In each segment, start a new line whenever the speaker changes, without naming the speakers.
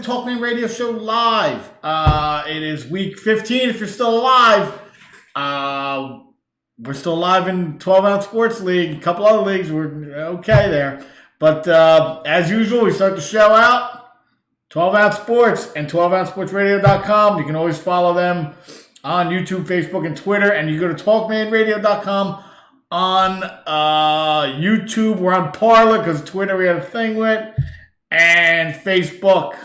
Talkman Radio Show live. It is week 15. If you're still alive, we're still alive in 12-ounce sports league. A couple other leagues, we're okay there. But as usual, we start the show out. 12-ounce sports and 12ouncesportsradio.com. You can always follow them on YouTube, Facebook, and Twitter. And you go to talkmanradio.com on YouTube. We're on Parler because Twitter we had a thing with. And Facebook.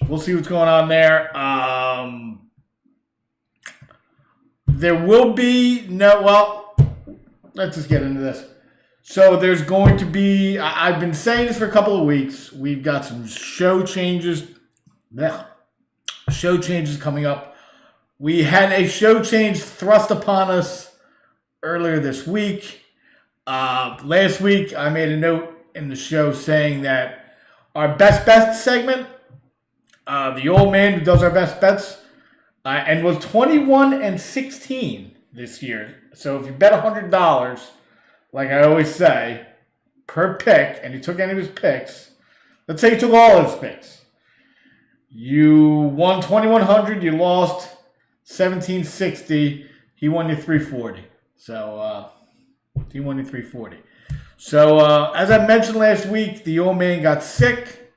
We'll see what's going on there. There will be let's just get into this. So there's going to be, I've been saying this for a couple of weeks. We've got some show changes coming up. We had a show change thrust upon us earlier this week. Last week, I made a note in the show saying that our best bets segment, the old man who does our best bets, and was 21-16 this year. So if you bet $100, like I always say, per pick, and you took any of his picks, let's say you took all of his picks, you won $2,100, you lost $1,760, he won you $340. So he won you $340. So, as I mentioned last week, the old man got sick.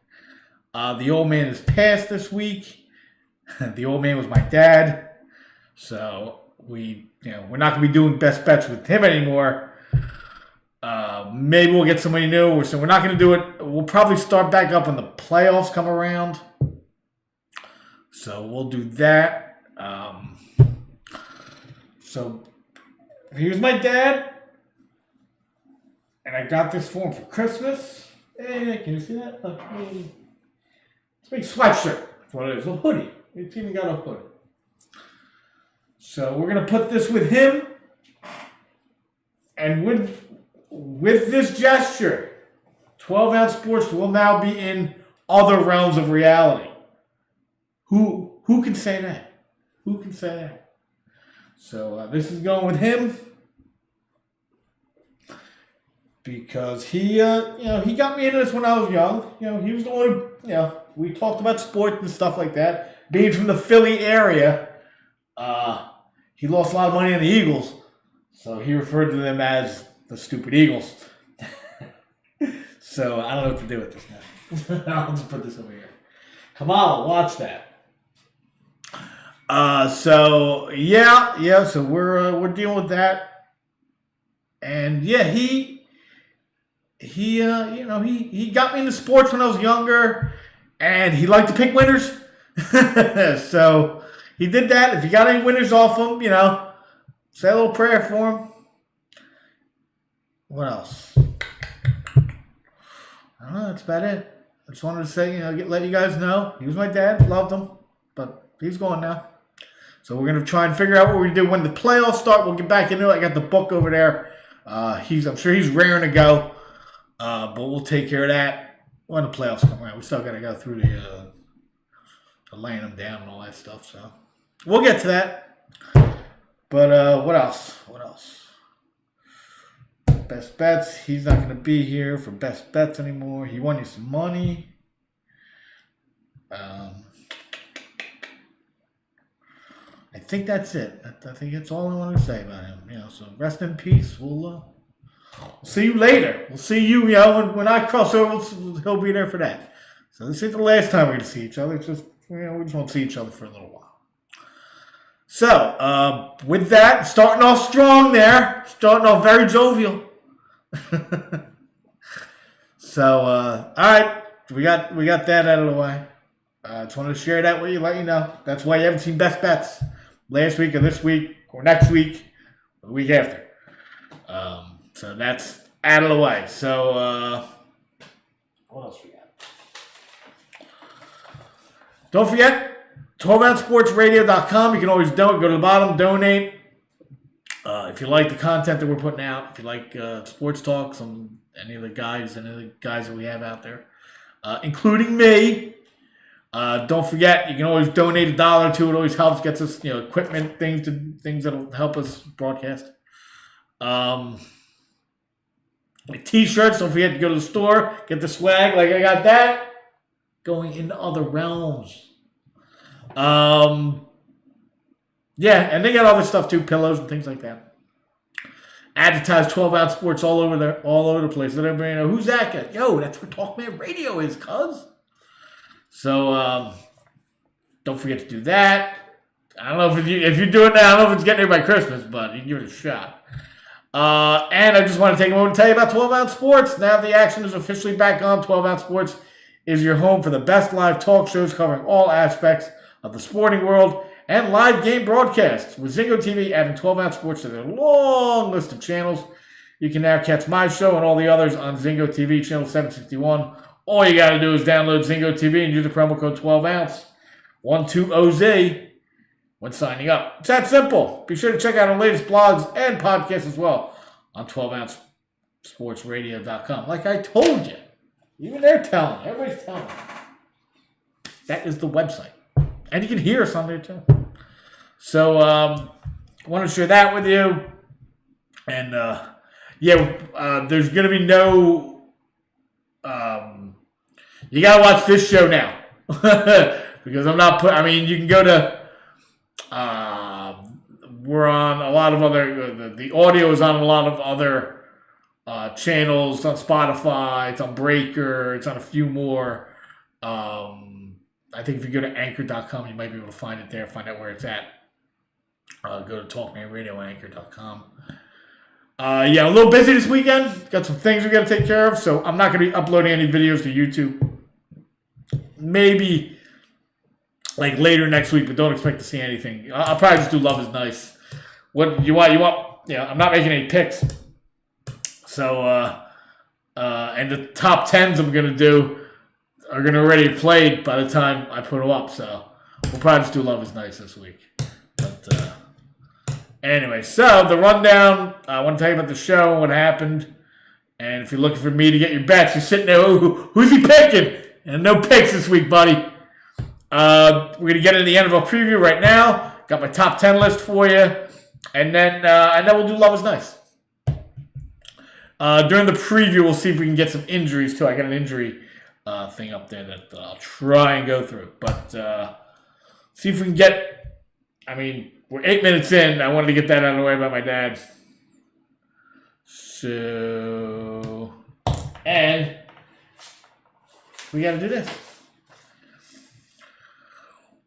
The old man is passed this week. The old man was my dad. So, we're not going to be doing best bets with him anymore. Maybe we'll get somebody new. So, we're not going to do it. We'll probably start back up when the playoffs come around. So, we'll do that. So, here's my dad. And I got this for him for Christmas. Hey, can you see that? It's a big sweatshirt. That's what it is. A hoodie. It's even got a hood. So we're going to put this with him. And with this gesture, 12-ounce sports will now be in other realms of reality. Who can say that? Who can say that? So this is going with him. Because he got me into this when I was young. He was the one who, we talked about sports and stuff like that. Being from the Philly area, he lost a lot of money on the Eagles. So he referred to them as the stupid Eagles. So I don't know what to do with this now. I'll just put this over here. Come on, watch that. So we're dealing with that. And yeah, he got me into sports when I was younger, and he liked to pick winners. So he did that. If you got any winners off him, say a little prayer for him. What else? I don't know. That's about it. I just wanted to say, let you guys know. He was my dad. Loved him. But he's gone now. So we're going to try and figure out what we're going to do when the playoffs start. We'll get back into it. I got the book over there. I'm sure he's raring to go. But we'll take care of that when the playoffs come around. We still got to go through the laying them down and all that stuff. So we'll get to that. But what else? Best bets. He's not going to be here for best bets anymore. He won you some money. I think that's it. I think that's all I wanted to say about him. So rest in peace. We'll see you later. We'll see you, when I cross over, he'll be there for that. So this ain't the last time we're going to see each other. It's just, we just won't see each other for a little while. So, with that, starting off strong there. Starting off very jovial. So, all right. We got that out of the way. I just wanted to share that with you, let you know. That's why you haven't seen best bets last week or this week or next week or the week after. So that's out of the way. So, what else we got? Don't forget, 12ouncesportsradio.com. You can always go to the bottom, donate. If you like the content that we're putting out, if you like sports talks on any of the guys that we have out there, including me. Don't forget, you can always donate $1 or $2. It always helps, gets us equipment, things that'll help us broadcast. T-shirts, don't forget to go to the store, get the swag like I got that. going into other realms. Yeah, and they got other stuff too, pillows and things like that. Advertise 12-ounce sports all over the place. Let everybody know who's that guy. Yo, that's where Talkman Radio is, cuz. So don't forget to do that. I don't know if you do it now. I don't know if it's getting here by Christmas, but you can give it a shot. And I just want to take a moment to tell you about 12-ounce sports. Now the action is officially back on. 12-ounce sports is your home for the best live talk shows covering all aspects of the sporting world and live game broadcasts. With Zingo TV adding 12-ounce sports to their long list of channels, you can now catch my show and all the others on Zingo TV channel 761. All you got to do is download Zingo TV and use the promo code 12ounce 12OZ when signing up. It's that simple. Be sure to check out our latest blogs and podcasts as well on 12ouncesportsradio.com. Like I told you. Even they're telling. Everybody's telling. That is the website. And you can hear us on there too. So, I want to share that with you. And, there's going to be no... you got to watch this show now. Because I'm not you can go to... we're on a lot of other... The audio is on a lot of other channels. It's on Spotify. It's on Breaker. It's on a few more. I think if you go to anchor.com, you might be able to find it there. Find out where it's at. Go to Talkman Radio on anchor.com. A little busy this weekend. Got some things we got to take care of. So I'm not going to be uploading any videos to YouTube. Maybe like later next week, but don't expect to see anything. I'll probably just do Love is Nice. What you want? I'm not making any picks. So, and the top 10s I'm going to do are going to already have played by the time I put them up. So we'll probably just do Love is Nice this week. But anyway, so the rundown, I want to tell you about the show and what happened. And if you're looking for me to get your bets, you're sitting there, who's he picking? And no picks this week, buddy. We're going to get into the NFL preview right now. Got my top 10 list for you. And then we'll do Love is Nice. During the preview, we'll see if we can get some injuries, too. I got an injury thing up there that I'll try and go through. But see if we can get... we're 8 minutes in. I wanted to get that out of the way by my dad. So... And... we got to do this.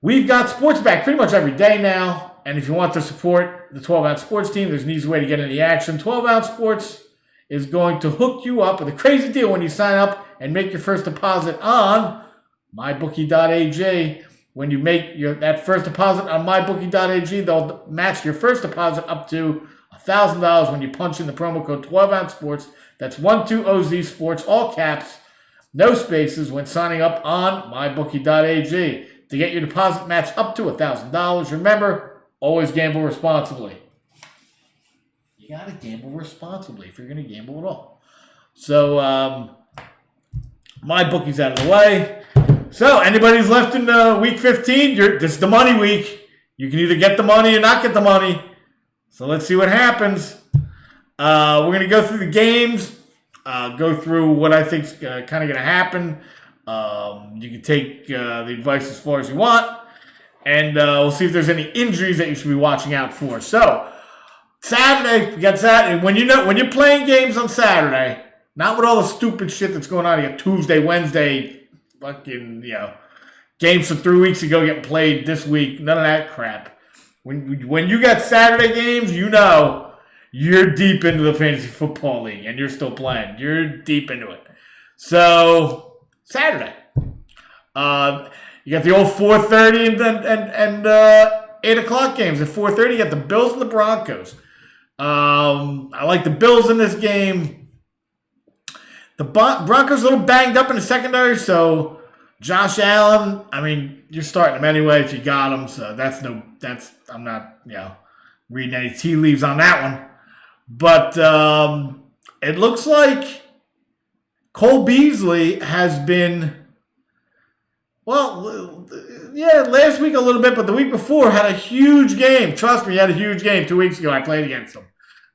We've got sports back pretty much every day now. And if you want to support the 12-ounce sports team, there's an easy way to get into the action. 12-ounce sports is going to hook you up with a crazy deal when you sign up and make your first deposit on mybookie.ag. When you make that first deposit on mybookie.ag, they'll match your first deposit up to $1,000 when you punch in the promo code 12ounce sports. That's 12OZ sports, all caps, no spaces, when signing up on mybookie.ag. To get your deposit matched up to $1,000, remember, always gamble responsibly. You got to gamble responsibly if you're going to gamble at all. So, my bookie's out of the way. So, anybody's left in week 15, this is the money week. You can either get the money or not get the money. So, let's see what happens. We're going to go through the games, go through what I think's kind of going to happen. You can take the advice as far as you want. And we'll see if there's any injuries that you should be watching out for. So, Saturday, we got Saturday. When you're playing games on Saturday, not with all the stupid shit that's going on. You got Tuesday, Wednesday, fucking, games from 3 weeks ago getting played this week. None of that crap. When you got Saturday games, you're deep into the fantasy football league and you're still playing. You're deep into it. So, Saturday. You got the old 4:30 and 8 o'clock games. At 4:30, you got the Bills and the Broncos. I like the Bills in this game. The Broncos a little banged up in the secondary, so Josh Allen, you're starting him anyway if you got him, so I'm not, reading any tea leaves on that one. But it looks like Cole Beasley has been, last week a little bit, but the week before had a huge game. Trust me, he had a huge game 2 weeks ago. I played against him.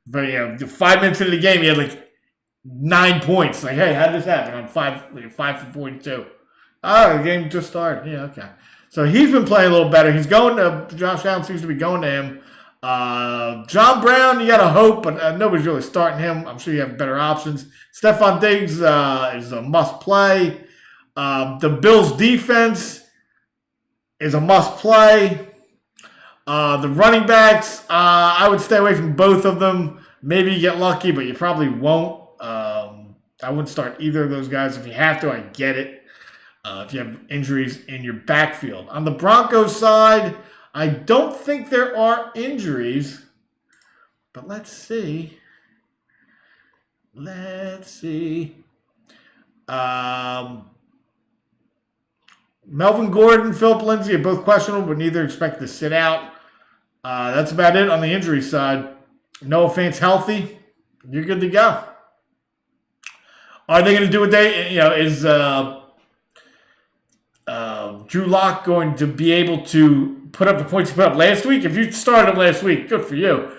But 5 minutes into the game, he had 9 points. Hey, how did this happen? I'm 5 for 42. Oh, the game just started. Yeah, okay. So he's been playing a little better. He's going to Josh Allen seems to be going to him. John Brown, you got to hope, but nobody's really starting him. I'm sure you have better options. Stephon Diggs is a must play. The Bills defense is a must play. The running backs, I would stay away from both of them. Maybe you get lucky, but you probably won't. I wouldn't start either of those guys. If you have to, I get it. If you have injuries in your backfield. On the Broncos side, I don't think there are injuries, but let's see. Melvin Gordon, Phillip Lindsay are both questionable, but neither expect to sit out. That's about it on the injury side. Noah Fant's healthy. You're good to go. Are they going to do what they, is Drew Lock going to be able to put up the points he put up last week? If you started him last week, good for you.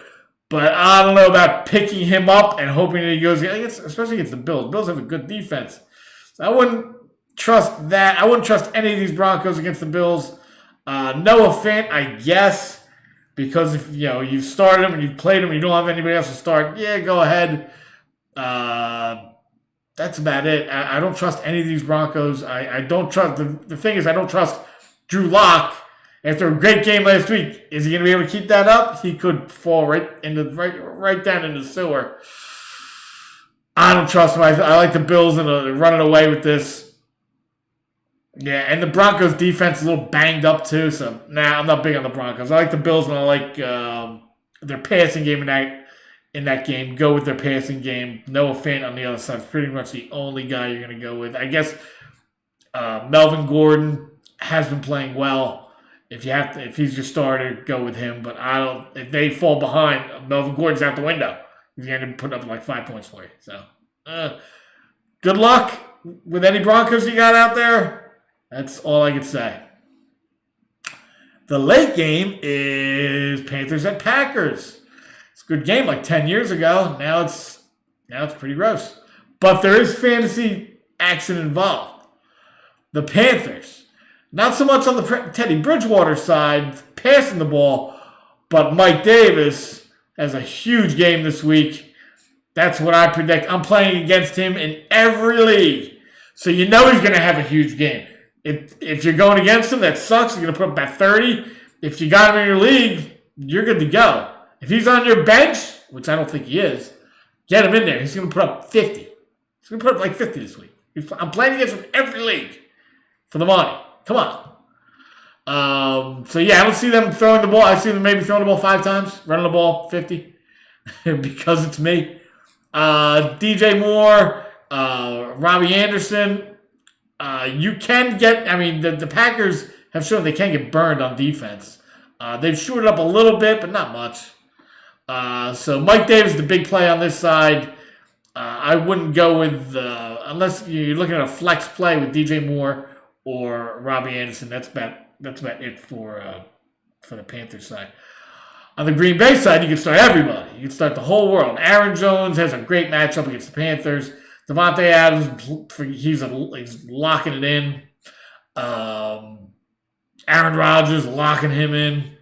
But I don't know about picking him up and hoping that he goes, especially against the Bills. Bills have a good defense. So I wouldn't trust that. I wouldn't trust any of these Broncos against the Bills. Noah Fant, I guess, because if you've started him and you've played him and you don't have anybody else to start, yeah, go ahead. That's about it. I don't trust any of these Broncos. I don't trust. The thing is, I don't trust Drew Lock. After a great game last week, is he going to be able to keep that up? He could fall right down into the sewer. I don't trust him. I like the Bills and running away with this. Yeah, and the Broncos defense is a little banged up too. So I'm not big on the Broncos. I like the Bills and I like their passing game in that game. Go with their passing game. Noah Fant on the other side is pretty much the only guy you're going to go with. I guess Melvin Gordon has been playing well. If he's your starter, go with him. But if they fall behind, Melvin Gordon's out the window. He's going to put up like 5 points for you. So, good luck with any Broncos you got out there. That's all I can say. The late game is Panthers at Packers. It's a good game like 10 years ago. Now it's pretty gross. But there is fantasy action involved. The Panthers. Not so much on the Teddy Bridgewater side, passing the ball, but Mike Davis has a huge game this week. That's what I predict. I'm playing against him in every league. So you know he's going to have a huge game. If you're going against him, that sucks. You're going to put up about 30. If you got him in your league, you're good to go. If he's on your bench, which I don't think he is, get him in there. He's going to put up 50. He's going to put up like 50 this week. I'm playing against him every league for the money. Come on. So, yeah, I don't see them throwing the ball. I see them maybe throwing the ball 5 times, running the ball 50 because it's me. DJ Moore, Robbie Anderson. You can get, the Packers have shown they can get burned on defense. They've shorted up a little bit, but not much. So Mike Davis, the big play on this side. I wouldn't go with, unless you're looking at a flex play with DJ Moore or Robbie Anderson. That's about it for the Panthers side. On the Green Bay side, you can start everybody. You can start the whole world. Aaron Jones has a great matchup against the Panthers. Devontae Adams, he's locking it in. Aaron Rodgers locking him in.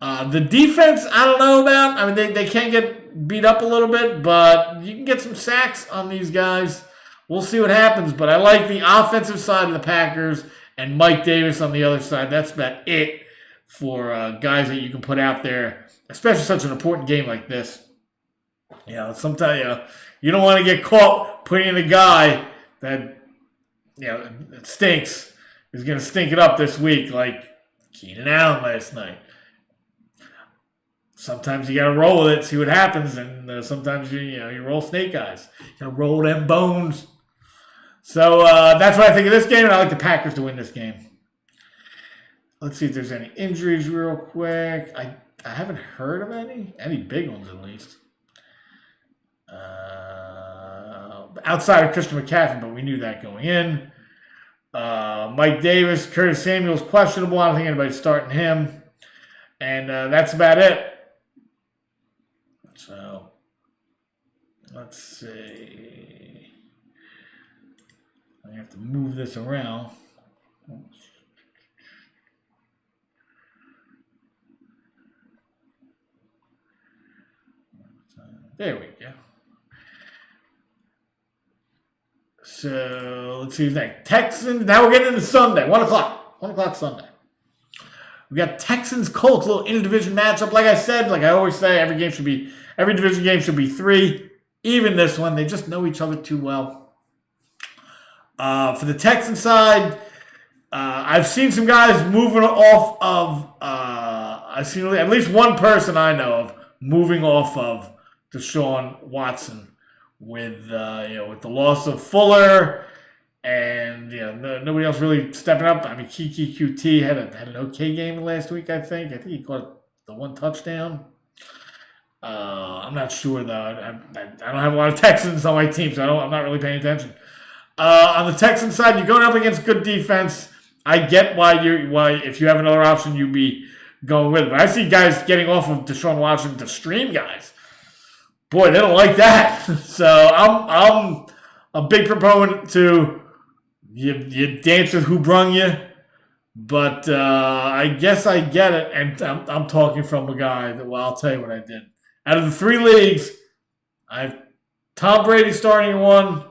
The defense, I don't know about. They can get beat up a little bit, but you can get some sacks on these guys. We'll see what happens, but I like the offensive side of the Packers and Mike Davis on the other side. That's about it for guys that you can put out there, especially such an important game like this. Sometimes you don't want to get caught putting in a guy that that stinks. Is going to stink it up this week, like Keenan Allen last night. Sometimes you got to roll with it, see what happens, and sometimes you roll snake eyes. You got to roll them bones. So that's what I think of this game, and I like the Packers to win this game. Let's see if there's any injuries real quick. I haven't heard of any big ones at least. Outside of Christian McCaffrey, but we knew that going in. Mike Davis, Curtis Samuel's questionable. I don't think anybody's starting him. And that's about it. So, let's see. I have to move this around. There we go. So let's see who's next. Texans. Now we're getting into Sunday. 1 o'clock. 1 o'clock Sunday. We got Texans Colts, a little interdivision matchup. Like I said, like I always say, every division game should be 3. Even this one, they just know each other too well. For the Texan side, I've seen some guys moving off of. I've seen at least one person I know of moving off of Deshaun Watson with with the loss of Fuller and nobody else really stepping up. I mean, Kiki QT had an okay game last week. I think he caught the 1 touchdown. I'm not sure though. I don't have a lot of Texans on my team, so I'm not really paying attention. On the Texan side, you're going up against good defense. I get why if you have another option, you'd be going with it. But I see guys getting off of Deshaun Watson to stream guys. Boy, they don't like that. So I'm a big proponent to you dance with who brung you. But I guess I get it, and I'm talking from a guy that, well, I'll tell you what I did. Out of the 3 leagues, I have Tom Brady starting in 1,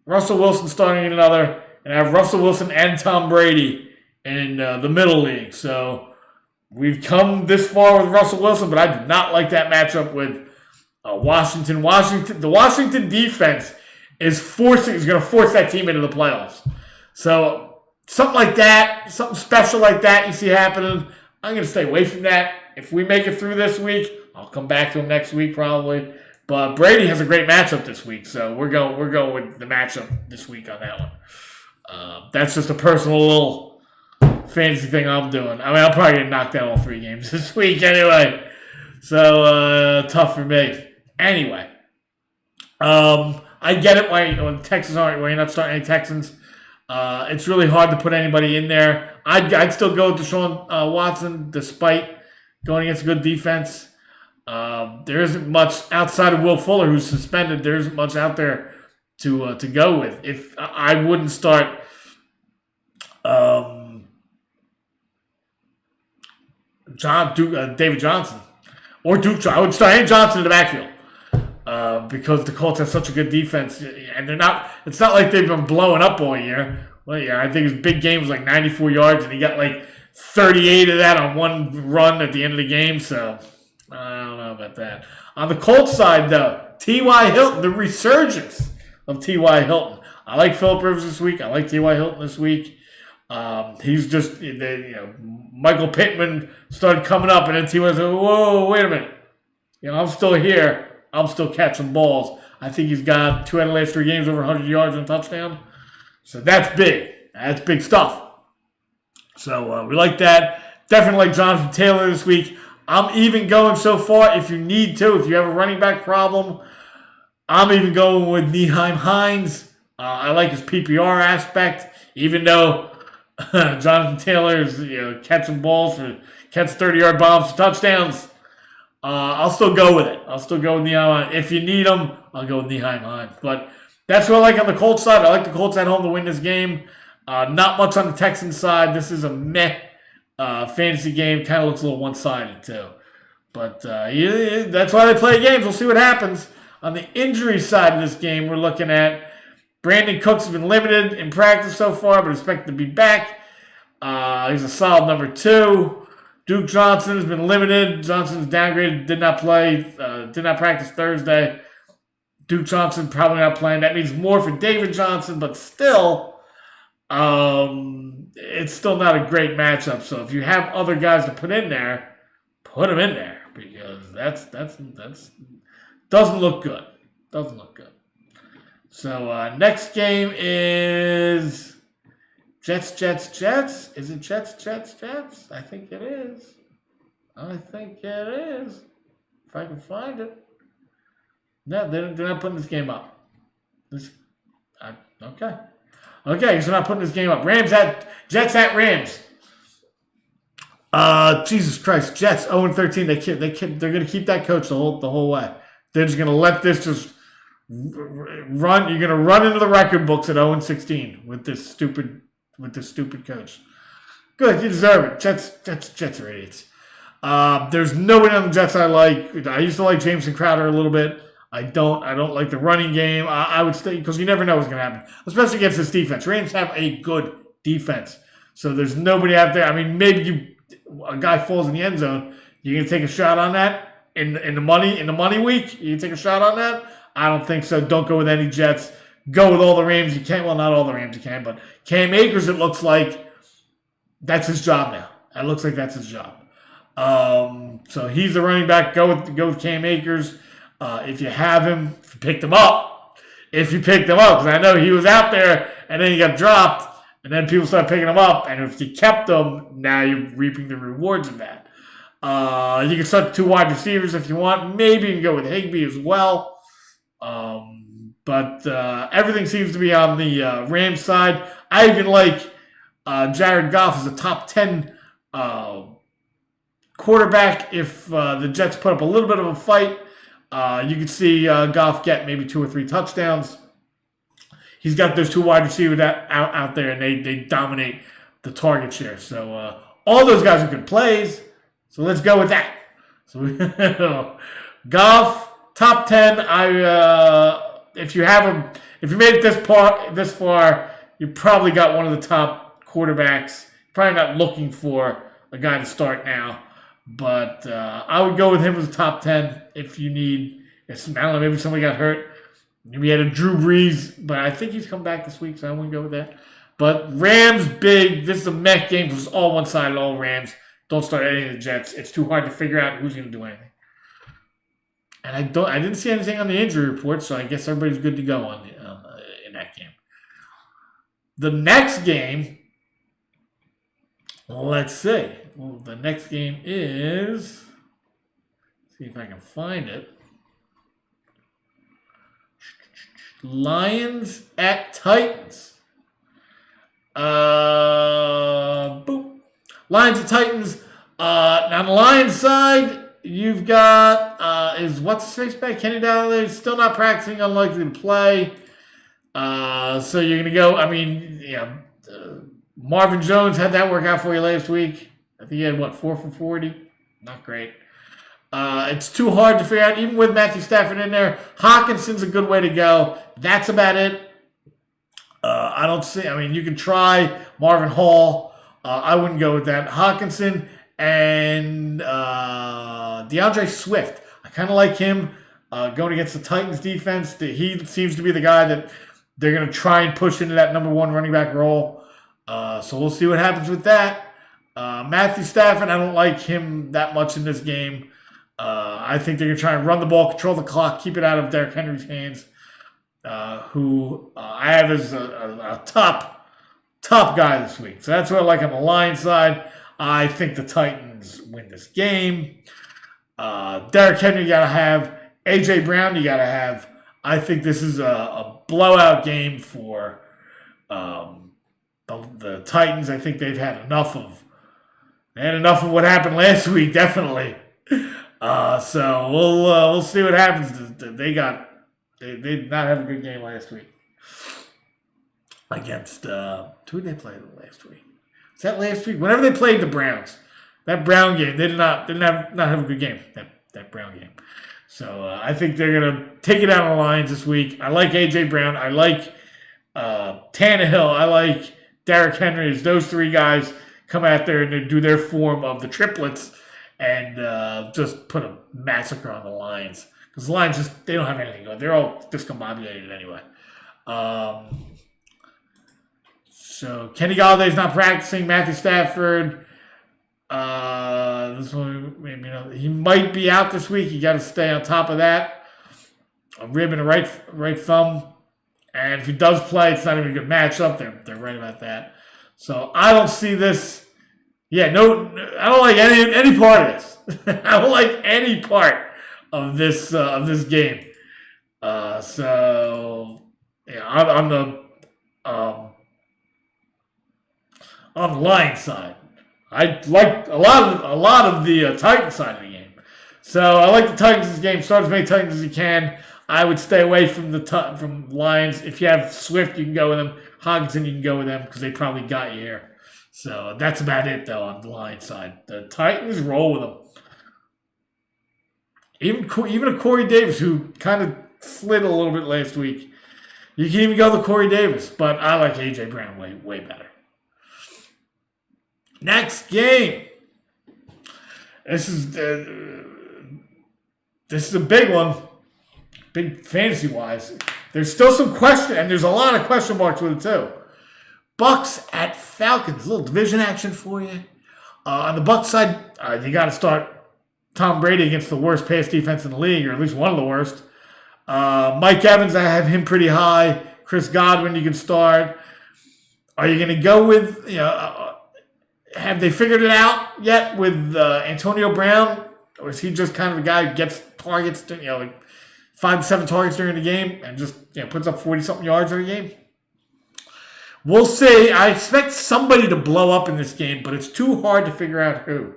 Russell Wilson starting in another, and I have Russell Wilson and Tom Brady in the middle league. So we've come this far with Russell Wilson, but I did not like that matchup with Washington. The Washington defense is going to force that team into the playoffs. So something like that, something special like that you see happening, I'm going to stay away from that. If we make it through this week, I'll come back to him next week probably. But Brady has a great matchup this week, so we're going with the matchup this week on that one. That's just a personal little fantasy thing I'm doing. I mean, I'll probably get knocked out all 3 games this week anyway. So tough for me. Anyway, I get it why the Texans aren't. Why you're not starting any Texans. It's really hard to put anybody in there. I'd still go with Deshaun Watson despite going against a good defense. There isn't much outside of Will Fuller, who's suspended. There isn't much out there to go with. If I wouldn't start David Johnson or Duke. I would start Hank Johnson in the backfield because the Colts have such a good defense, and they're not. It's not like they've been blowing up all year. Well, yeah, I think his big game was like 94 yards, and he got like 38 of that on 1 run at the end of the game. So I don't know about that. On the Colts side, though, T.Y. Hilton, the resurgence of T.Y. Hilton. I like Phillip Rivers this week. I like T.Y. Hilton this week. He's just, Michael Pittman started coming up, and then T.Y. said, whoa, wait a minute. I'm still here. I'm still catching balls. I think he's got 2 out of the last 3 games over 100 yards and a touchdown. So that's big. That's big stuff. So we like that. Definitely like Jonathan Taylor this week. I'm even going so far, if you need to, if you have a running back problem, I'm even going with Nyheim Hines. I like his PPR aspect, even though Jonathan Taylor is catching balls catch 30-yard bombs for touchdowns. I'll still go with it. I'll still go with Nyheim Hines. If you need him, I'll go with Nyheim Hines. But that's what I like on the Colts side. I like the Colts at home to win this game. Not much on the Texans side. This is a meh fantasy game. Kind of looks a little one-sided too. But that's why they play games. We'll see what happens. On the injury side of this game, we're looking at Brandon Cooks has been limited in practice so far, but expected to be back. He's a solid number 2. Duke Johnson has been limited. Johnson's downgraded, did not practice Thursday. Duke Johnson probably not playing. That means more for David Johnson, but still, it's still not a great matchup. So if you have other guys to put in there, put them in there because that's doesn't look good. Doesn't look good. So next game is Jets. Is it Jets? I think it is. If I can find it. No, they're not putting this game up. Okay. Okay, so they're not putting this game up. Jets at Rams. Jesus Christ, Jets 0-13. They're going to keep that coach the whole way. They're just going to let this just run. You're going to run into the record books at 0-16 with this stupid with this stupid coach. Good, you deserve it. Jets are idiots. There's nobody on the Jets I like. I used to like Jameson Crowder a little bit. I don't like the running game. I would stay because you never know what's going to happen, especially against this defense. Rams have a good defense, so there's nobody out there. I mean, maybe a guy falls in the end zone. You gonna take a shot on that in the money week? You can take a shot on that? I don't think so. Don't go with any Jets. Go with all the Rams you can. Well, not all the Rams you can, but Cam Akers. It looks like that's his job now. It looks like that's his job. So he's the running back. Go with Cam Akers. If you have him, if you picked him up, because I know he was out there and then he got dropped, and then people started picking him up, and if you kept him, now you're reaping the rewards of that. You can start 2 wide receivers if you want. Maybe you can go with Higbee as well. But everything seems to be on the Rams side. I even like Jared Goff as a top 10 quarterback if the Jets put up a little bit of a fight. You could see Goff get maybe 2 or 3 touchdowns. He's got those 2 wide receivers out there, and they dominate the target share. So all those guys are good plays. So let's go with that. So Goff, top 10. If you have him, if you made it this far, you probably got one of the top quarterbacks. Probably not looking for a guy to start now. But I would go with him as a top 10 if you need. I don't know, maybe somebody got hurt. Maybe you had a Drew Brees, but I think he's come back this week, so I wouldn't go with that. But Rams, big. This is a mech game because it's all one-sided, all Rams. Don't start any of the Jets. It's too hard to figure out who's going to do anything. And I didn't see anything on the injury report, so I guess everybody's good to go in that game. The next game, let's see. Well, the next game is, see if I can find it. Lions at Titans. Boop. Lions at Titans. On the Lions side, you've got is what's his face back? Kenny Dalglish still not practicing, unlikely to play. So you're gonna go. I mean, Marvin Jones had that work out for you last week. I think he had, 4 for 40? Not great. It's too hard to figure out, even with Matthew Stafford in there. Hawkinson's a good way to go. That's about it. I don't see, you can try Marvin Hall. I wouldn't go with that. Hawkinson and DeAndre Swift. I kind of like him going against the Titans defense. He seems to be the guy that they're going to try and push into that number 1 running back role. So we'll see what happens with that. Matthew Stafford, I don't like him that much in this game. I think they're going to try and run the ball, control the clock, keep it out of Derrick Henry's hands, who I have as a top guy this week. So that's what I like on the Lions side. I think the Titans win this game. Derrick Henry you got to have. A.J. Brown you got to have. I think this is a blowout game for the Titans. I think they've had enough of what happened last week, definitely. So we'll see what happens. They did not have a good game last week against who did they play last week? Was that last week? Whenever they played the Browns, that Brown game, they did not have a good game. That Brown game. So I think they're gonna take it out on the Lions this week. I like A.J. Brown. I like Tannehill. I like Derrick Henry. As those 3 guys come out there and they do their form of the triplets and just put a massacre on the Lions. Because the Lions they don't have anything going. They're all discombobulated anyway. So Kenny Galladay's not practicing. Matthew Stafford. This one, he might be out this week. You got to stay on top of that. A rib and a right thumb. And if he does play, it's not even a good matchup. They're right about that. So I don't see this. Yeah, no, I don't like any part of this. I don't like any part of this game. So yeah, on the Lions side, I like a lot of the Titans side of the game. So I like the Titans this game. Start as many Titans as you can. I would stay away from from Lions. If you have Swift, you can go with them. Hogginson, you can go with them because they probably got you here. So that's about it, though, on the Lions side. The Titans roll with them. Even a Corey Davis, who kind of slid a little bit last week. You can even go with Corey Davis, but I like A.J. Brown way better. Next game. This is a big one, big fantasy-wise. There's still some question, and there's a lot of question marks with it, too. Bucks at Falcons. A little division action for you. On the Bucks side, you got to start Tom Brady against the worst pass defense in the league, or at least one of the worst. Mike Evans, I have him pretty high. Chris Godwin, you can start. Are you going to go with, have they figured it out yet with Antonio Brown? Or is he just kind of a guy who gets targets, like 5 to 7 targets during the game and just puts up 40-something yards every game? We'll see. I expect somebody to blow up in this game, but it's too hard to figure out who.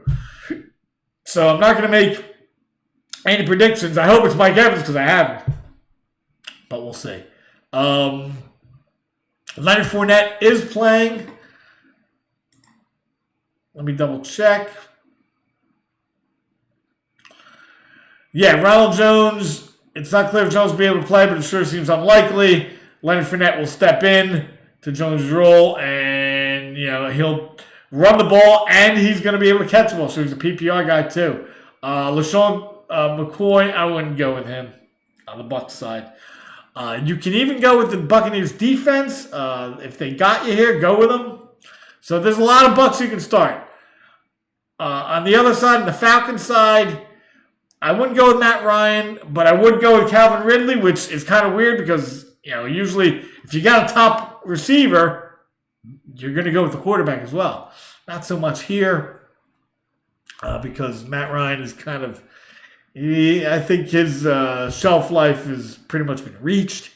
So I'm not going to make any predictions. I hope it's Mike Evans because I have him. But we'll see. Leonard Fournette is playing. Let me double check. Yeah, Ronald Jones. It's not clear if Jones will be able to play, but it sure seems unlikely. Leonard Fournette will step in to Jones' role, and he'll run the ball, and he's going to be able to catch the ball. So he's a PPR guy too. LaShawn McCoy, I wouldn't go with him on the Bucs side. You can even go with the Buccaneers defense. If they got you here, go with them. So there's a lot of Bucs you can start. On the other side, on the Falcons side, I wouldn't go with Matt Ryan, but I would go with Calvin Ridley, which is kind of weird because, usually if you got a top receiver, you're going to go with the quarterback as well. Not so much here because Matt Ryan is kind of, I think his shelf life has pretty much been reached.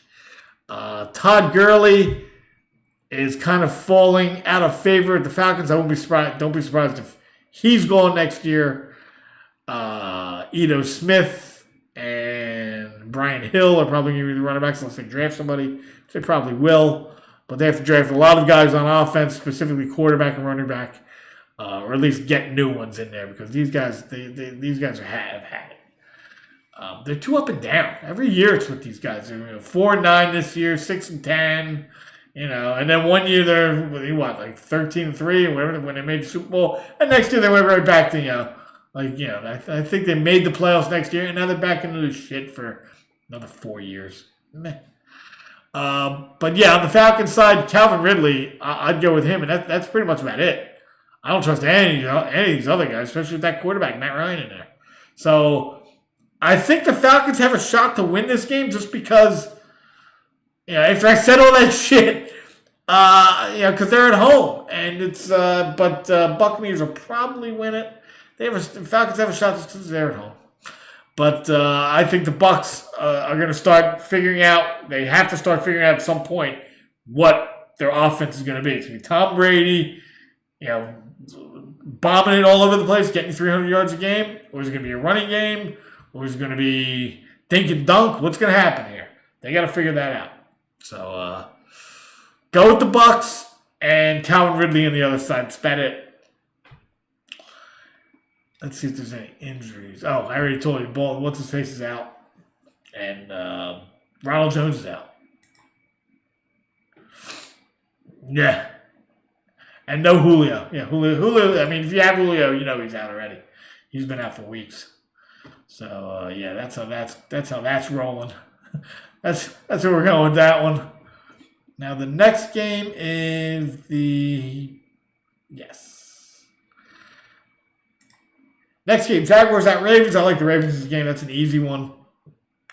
Todd Gurley is kind of falling out of favor at the Falcons. I won't be surprised. Don't be surprised if he's gone next year. Ito Smith and Brian Hill are probably going to be the running backs unless they draft somebody, which they probably will. But they have to draft a lot of guys on offense, specifically quarterback and running back, or at least get new ones in there because these guys, these guys have had it. They're too up and down. Every year it's with these guys. They're 4-9 this year, 6-10. And then one year they're like 13-3 or whatever when they made the Super Bowl, and next year they went right back to I think they made the playoffs next year, and now they're back into the shit for another 4 years. Meh. But yeah, on the Falcons side, Calvin Ridley, I'd go with him, and that's pretty much about it. I don't trust any of these other guys, especially with that quarterback Matt Ryan in there. So I think the Falcons have a shot to win this game just because. After I said all that shit, because they're at home, and it's, but Buccaneers will probably win it. The Falcons have a shot just because they're at home. But I think the Bucs are going to start figuring out, they have to start figuring out at some point what their offense is going to be. It's going to be Tom Brady, bombing it all over the place, getting 300 yards a game, or is it going to be a running game, or is it going to be dink and dunk? What's going to happen here? They got to figure that out. So, go with the Bucs and Calvin Ridley on the other side. That's about it. Let's see if there's any injuries. Oh, I already told you. What's-his-face is out. And Ronald Jones is out. Yeah. And no Julio. Yeah, Julio. I mean, if you have Julio, he's out already. He's been out for weeks. So, that's how that's rolling. That's where we're going with that one. Now the next game is next game, Jaguars at Ravens. I like the Ravens in this game. That's an easy one.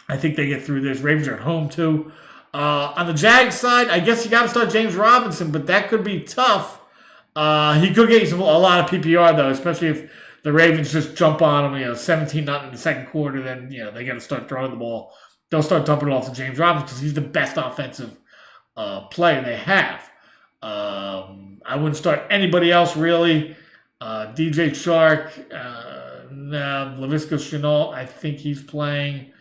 I think they get through this. Ravens are at home too. On the Jags side, I guess you got to start James Robinson, but that could be tough. He could get you a lot of PPR though, especially if the Ravens just jump on him. 17-0 in the second quarter, then they got to start throwing the ball. They'll start dumping it off to James Robinson because he's the best offensive player they have. I wouldn't start anybody else really. DJ Chark, Laviska Shenault, I think he's playing.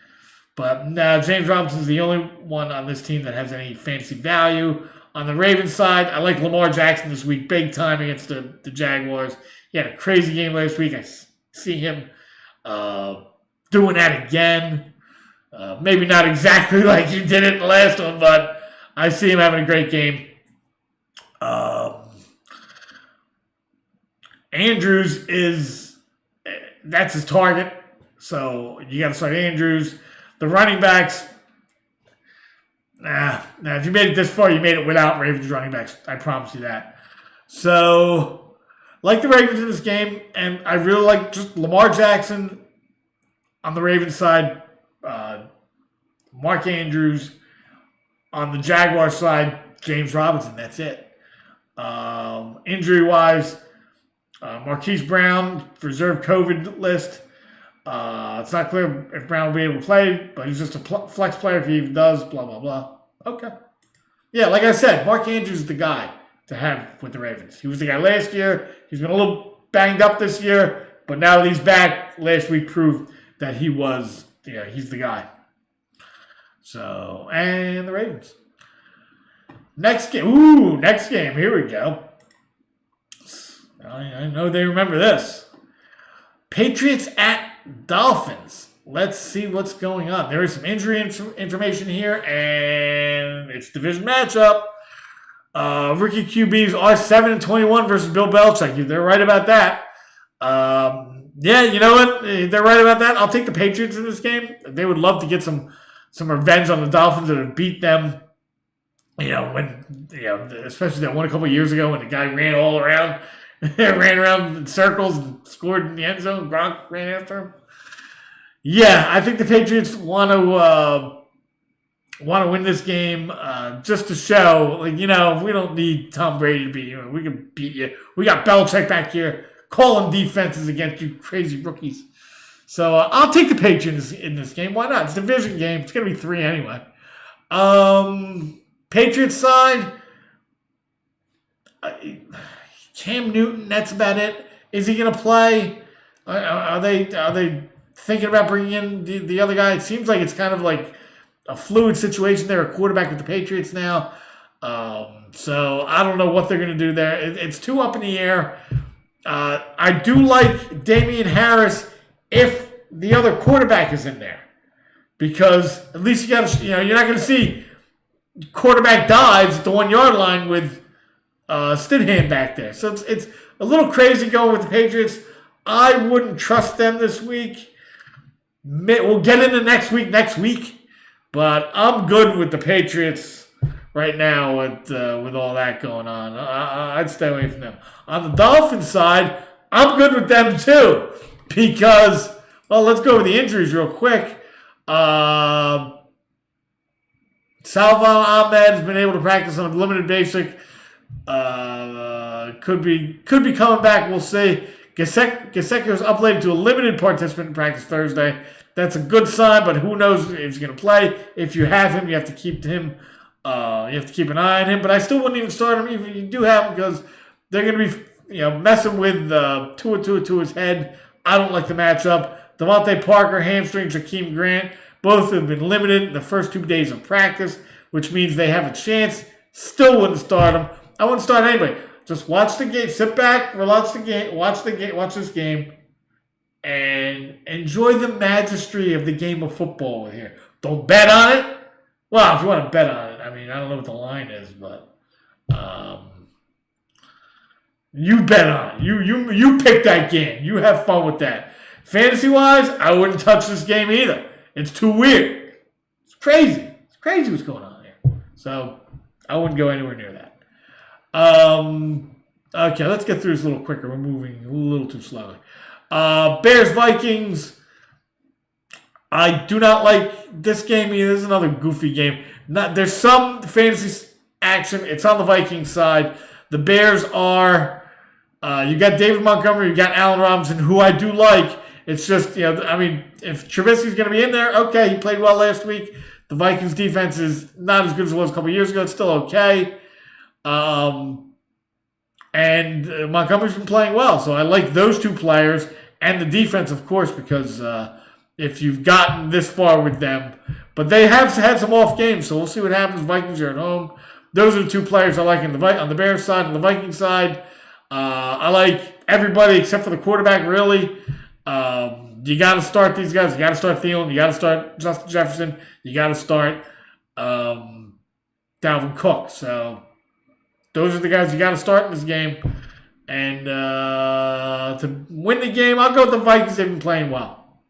But no, James Robinson's the only one on this team that has any fantasy value. On the Ravens side, I like Lamar Jackson this week, big time against the Jaguars. He had a crazy game last week. I see him doing that again. Maybe not exactly like he did it in the last one, but I see him having a great game. Andrews that's his target. So you got to start Andrews. The running backs, if you made it this far, you made it without Ravens running backs. I promise you that. So, like the Ravens in this game, and I really like just Lamar Jackson on the Ravens side, Mark Andrews on the Jaguars side, James Robinson. That's it. Injury-wise, Marquise Brown, reserve COVID list. It's not clear if Brown will be able to play, but he's just a flex player if he even does, blah, blah, blah. Okay. Yeah, like I said, Mark Andrews is the guy to have with the Ravens. He was the guy last year. He's been a little banged up this year, but now that he's back, last week proved that he's the guy. So, and the Ravens. Next game. Here we go. I know they remember this. Patriots at Dolphins. Let's see what's going on. There is some injury information here, and it's division matchup. Rookie QBs are 7-21 versus Bill Belichick. They're right about that. Yeah, you know what? They're right about that. I'll take the Patriots in this game. They would love to get some revenge on the Dolphins that have beat them. Especially that one a couple of years ago when the guy ran all around, ran around in circles and scored in the end zone. Gronk ran after him. Yeah, I think the Patriots want to win this game just to show, we don't need Tom Brady to beat you. We can beat you. We got Belichick back here calling defenses against you crazy rookies. So I'll take the Patriots in this game. Why not? It's a division game. It's going to be 3 anyway. Patriots side, Cam Newton, that's about it. Is he going to play? Are they thinking about bringing in the other guy? It seems like it's kind of like a fluid situation. They're a quarterback with the Patriots now. So I don't know what they're going to do there. It's too up in the air. I do like Damian Harris if the other quarterback is in there. Because at least you're not going to see quarterback dives at the 1-yard line with Stidham back there. So it's a little crazy going with the Patriots. I wouldn't trust them this week. We'll get into next week. But I'm good with the Patriots right now with all that going on. I'd stay away from them. On the Dolphins side, I'm good with them too. Because, let's go with the injuries real quick. Salvon Ahmed has been able to practice on a limited basic. Could be coming back. We'll see. Gesicki was uploaded to a limited participant in practice Thursday. That's a good sign, but who knows if he's going to play. If you have him, you have to keep him. You have to keep an eye on him. But I still wouldn't even start him even if you do have him because they're going to be messing with Tua to his head. I don't like the matchup. Devontae Parker, hamstring, Jakeem Grant. Both have been limited in the first 2 days of practice, which means they have a chance. Still wouldn't start them. I wouldn't start anybody. Just watch the game. Sit back, watch this game, and enjoy the majesty of the game of football here. Don't bet on it. Well, if you want to bet on it, I don't know what the line is, but you bet on it. You pick that game. You have fun with that. Fantasy-wise, I wouldn't touch this game either. It's too weird. It's crazy. It's crazy what's going on here. So I wouldn't go anywhere near that. Okay, let's get through this a little quicker. We're moving a little too slowly. Bears-Vikings. I do not like this game either. This is another goofy game. There's some fantasy action. It's on the Vikings side. The Bears are... you got David Montgomery. You got Allen Robinson, who I do like. It's just, if Trubisky's going to be in there, okay, he played well last week. The Vikings defense is not as good as it was a couple of years ago. It's still okay. And Montgomery's been playing well. So I like those two players and the defense, of course, because if you've gotten this far with them. But they have had some off games, so we'll see what happens. Vikings are at home. Those are the two players I like on the Bears side and the Vikings side. I like everybody except for the quarterback, really. You got to start these guys. You got to start Thielen. You got to start Justin Jefferson. You got to start Dalvin Cook. So those are the guys you got to start in this game. And to win the game, I'll go with the Vikings. They've been playing well.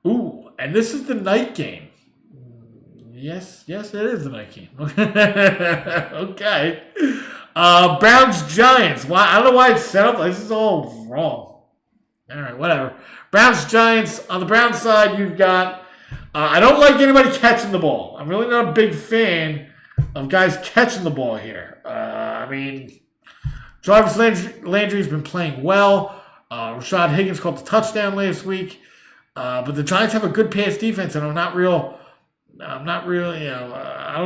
Ooh, and this is the night game. Yes, it is the night game. Okay. Browns-Giants. Why? I don't know why it's set up. This is all wrong. All right, whatever. Browns-Giants. On the Browns side, you've got... I don't like anybody catching the ball. I'm really not a big fan of guys catching the ball here. Jarvis Landry's been playing well. Rashad Higgins caught the touchdown last week. But the Giants have a good pass defense, and I don't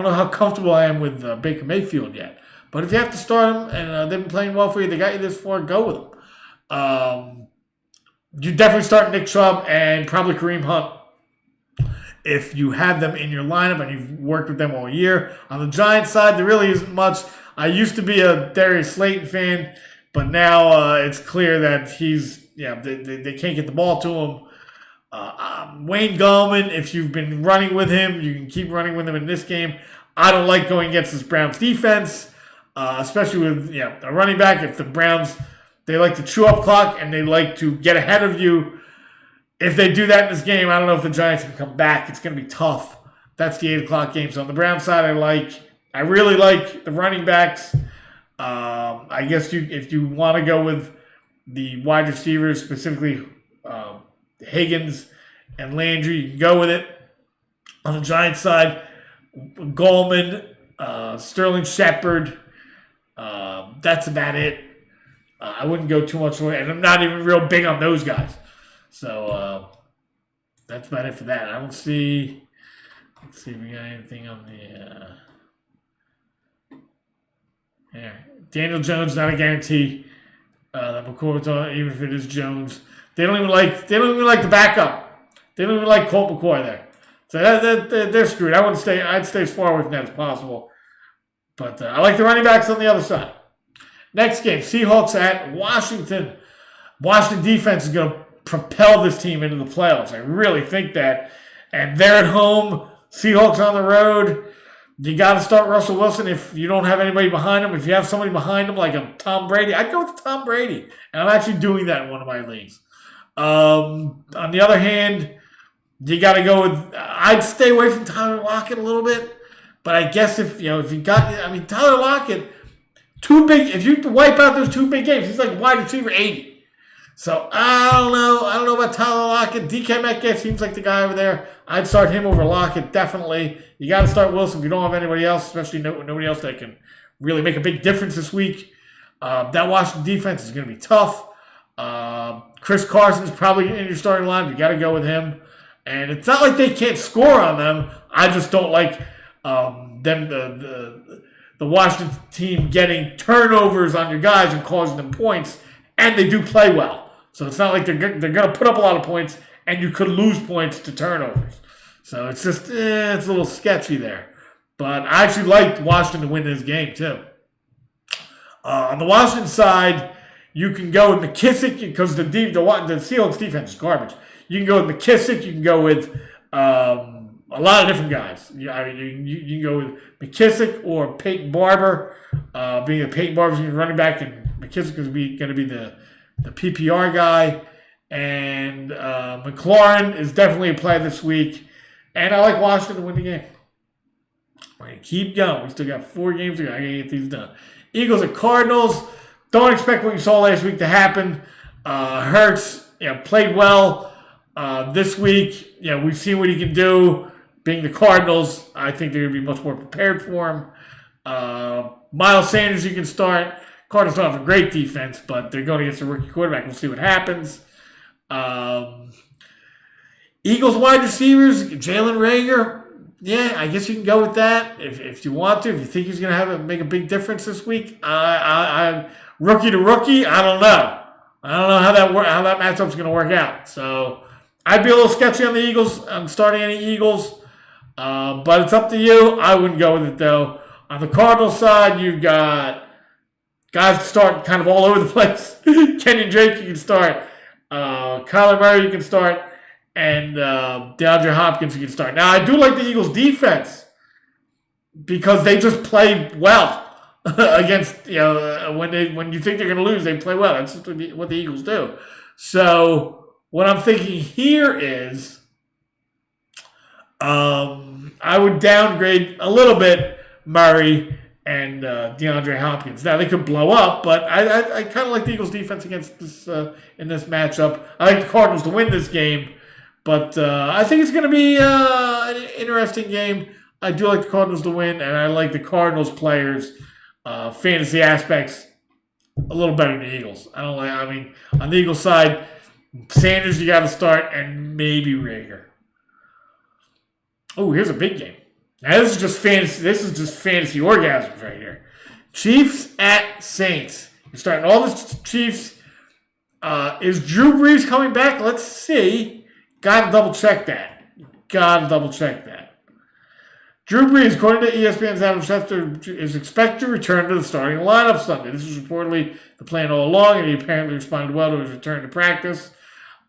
know how comfortable I am with Baker Mayfield yet. But if you have to start him, and they've been playing well for you, they got you this far, go with them. You definitely start Nick Chubb and probably Kareem Hunt if you have them in your lineup and you've worked with them all year. On the Giants side, there really isn't much. I used to be a Darius Slayton fan, but now it's clear that they can't get the ball to him. Wayne Gallman, if you've been running with him, you can keep running with him in this game. I don't like going against this Browns defense, especially with a running back. If the Browns, they like to chew up clock and they like to get ahead of you. If they do that in this game, I don't know if the Giants can come back. It's going to be tough. That's the 8 o'clock game. So on the Browns side, I really like the running backs. I guess if you want to go with the wide receivers, specifically Higgins and Landry, you can go with it. On the Giants side, Gallman, Sterling Shepard, that's about it. I wouldn't go too much away, and I'm not even real big on those guys. So that's about it for that. I don't see. Let's see if we got anything on the. Yeah, Daniel Jones, not a guarantee. That McCoy's on, even if it is Jones. They don't even like the backup. They don't even like Colt McCoy there. So they're screwed. I'd stay as far away from that as possible. But I like the running backs on the other side. Next game, Seahawks at Washington. Washington defense is going to propel this team into the playoffs. I really think that. And they're at home. Seahawks on the road. You got to start Russell Wilson if you don't have anybody behind him. If you have somebody behind him like a Tom Brady, I'd go with Tom Brady. And I'm actually doing that in one of my leagues. On the other hand, you got to go with. I'd stay away from Tyler Lockett a little bit, but I guess if you got, Tyler Lockett, too big. If you wipe out those 2 big games, he's like wide receiver 80. So I don't know about Tyler Lockett. DK Metcalf seems like the guy over there. I'd start him over Lockett definitely. You got to start Wilson if you don't have anybody else, especially nobody else that can really make a big difference this week. That Washington defense is going to be tough. Chris Carson's probably in your starting line. You got to go with him. And it's not like they can't score on them. I just don't like them, the Washington team getting turnovers on your guys and causing them points. And they do play well. So it's not like they're going to put up a lot of points and you could lose points to turnovers. So it's just, it's a little sketchy there. But I actually liked Washington to win this game too. On the Washington side, you can go with McKissick because the Seahawks defense is garbage. You can go with McKissick. You can go with a lot of different guys. You can go with McKissick or Peyton Barber. Being that Peyton Barber's going to be running back and McKissick is going to be the PPR guy. And McLaurin is definitely a play this week. And I like Washington to win the game. We're going to keep going. We still got 4 games to go. I got to get these done. Eagles at Cardinals. Don't expect what you saw last week to happen. Hurts, played well this week. We've seen what he can do. Being the Cardinals, I think they're going to be much more prepared for him. Miles Sanders, you can start. Cardinals don't have a great defense, but they're going against a rookie quarterback. We'll see what happens. Eagles wide receivers, Jalen Reagor. Yeah, I guess you can go with that if you want to. If you think he's going to make a big difference this week, rookie to rookie, I don't know. I don't know how that matchup's going to work out. So I'd be a little sketchy on the Eagles. I'm starting any Eagles. But it's up to you. I wouldn't go with it, though. On the Cardinals side, you've got guys to start kind of all over the place. Kenyon Drake, you can start. Kyler Murray, you can start. And DeAndre Hopkins, you can start. Now, I do like the Eagles' defense because they just play well against, when you think they're going to lose, they play well. That's just what the Eagles do. So, what I'm thinking here is I would downgrade a little bit Murray and DeAndre Hopkins. Now, they could blow up, but I kind of like the Eagles' defense against this in this matchup. I like the Cardinals to win this game, but I think it's going to be an interesting game. I do like the Cardinals to win, and I like the Cardinals players' fantasy aspects a little better than the Eagles. On the Eagles side, Sanders you got to start, and maybe Rager. Oh, here's a big game. Now this is just fantasy. This is just fantasy orgasms right here. Chiefs at Saints. You're starting all the Chiefs. Is Drew Brees coming back? Let's see. Got to double check that. Drew Brees, according to ESPN's Adam Schefter, is expected to return to the starting lineup Sunday. This is reportedly the plan all along, and he apparently responded well to his return to practice.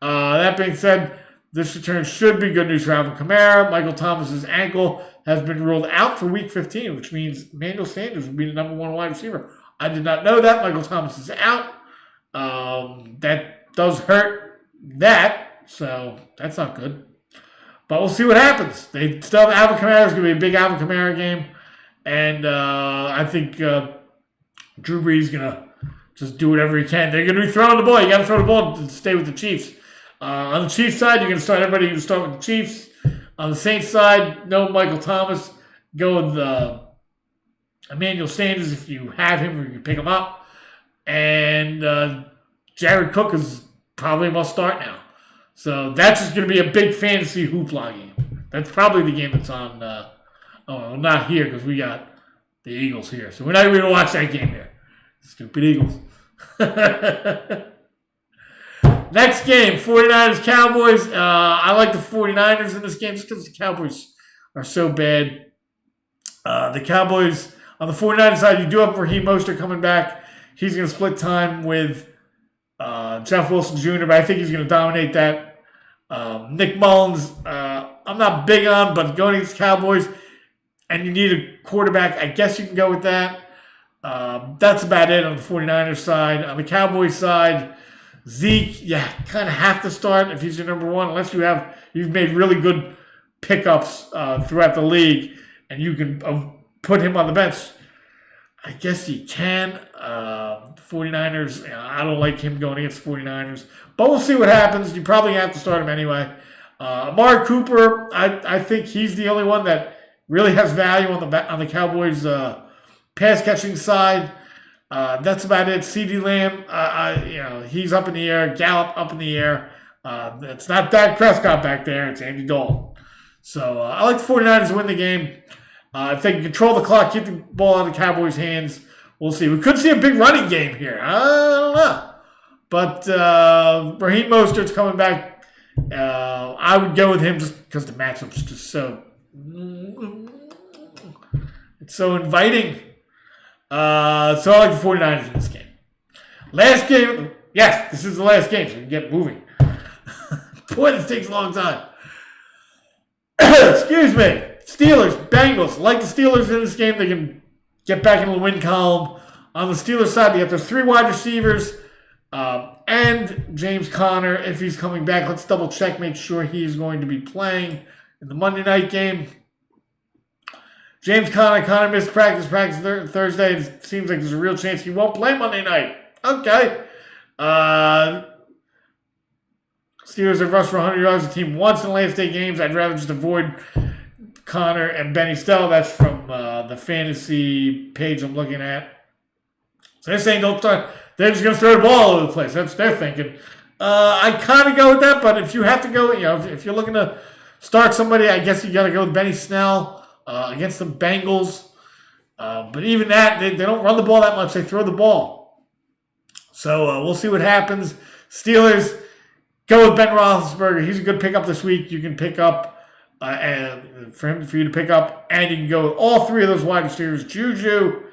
That being said, this return should be good news for Alvin Kamara. Michael Thomas's ankle has been ruled out for Week 15, which means Emmanuel Sanders will be the number one wide receiver. I did not know that. Michael Thomas is out. That does hurt that, so that's not good. But we'll see what happens. They still have Alvin Kamara. It's going to be a big Alvin Kamara game. And I think Drew Brees is going to just do whatever he can. They're going to be throwing the ball. You got to throw the ball to stay with the Chiefs. On the Chiefs side, you're going to start everybody. You're going to start with the Chiefs. On the Saints side, no Michael Thomas. Go with Emmanuel Sanders if you have him or you can pick him up. And Jared Cook is probably a must start now. So that's just going to be a big fantasy hoopla game. That's probably the game that's on. Not here because we got the Eagles here. So we're not even going to watch that game there. Stupid Eagles. Next game, 49ers-Cowboys. I like the 49ers in this game just because the Cowboys are so bad. The Cowboys, on the 49ers side, you do have Raheem Mostert coming back. He's going to split time with Jeff Wilson Jr., but I think he's going to dominate that. Nick Mullins, I'm not big on, but going against the Cowboys, and you need a quarterback, I guess you can go with that. That's about it on the 49ers side. On the Cowboys side, Zeke, kind of have to start if he's your number one, unless you've made really good pickups throughout the league, and you can put him on the bench. I guess you can. 49ers, I don't like him going against the 49ers, but we'll see what happens. You probably have to start him anyway. Amari Cooper, I think he's the only one that really has value on the Cowboys' pass catching side. That's about it. CeeDee Lamb, he's up in the air. Gallup up in the air. It's not Dak Prescott back there. It's Andy Dalton. So I like the 49ers to win the game. If they can control the clock, keep the ball out of the Cowboys' hands, we'll see. We could see a big running game here. I don't know. But Raheem Mostert's coming back. I would go with him just because the matchup's just so... It's so inviting. So I like the 49ers in this game. Last game. Yes, this is the last game, so we can get moving. Boy, this takes a long time. Excuse me. Steelers, Bengals. Like the Steelers in this game, they can get back into the win column. On the Steelers side, you have those three wide receivers and James Conner, if he's coming back. Let's double check, make sure he's going to be playing in the Monday night game. James Conner missed practice Thursday. It seems like there's a real chance he won't play Monday night. Okay. Steelers have rushed for 100 yards a team once in the last 8 games. I'd rather just avoid Connor and Benny Stell. That's from the fantasy page I'm looking at. So they're saying don't start. They're just going to throw the ball all over the place. That's what they're thinking. I kind of go with that, but if you have to go, if you're looking to start somebody, I guess you got to go with Benny Snell against the Bengals. But even that, they don't run the ball that much. They throw the ball. So we'll see what happens. Steelers, Go with Ben Roethlisberger. He's a good pickup this week. You can pick up, for you to pick up, and you can go with all three of those wide receivers: Juju,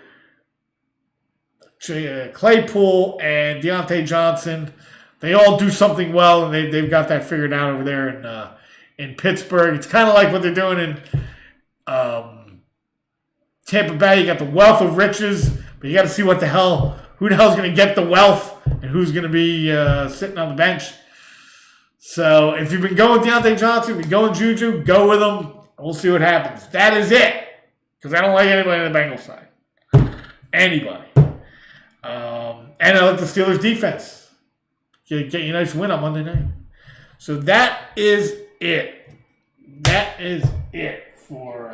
Claypool, and Deontay Johnson. They all do something well, and they've got that figured out over there in Pittsburgh. It's kind of like what they're doing in Tampa Bay. You got the wealth of riches, but you got to see who the hell's going to get the wealth and who's going to be sitting on the bench. So if you've been going with Deontay Johnson, you've been going Juju, go with them. We'll see what happens. That is it. Because I don't like anybody on the Bengals side. Anybody. And I like the Steelers defense. Get you a nice win on Monday night. So that is it. That is it for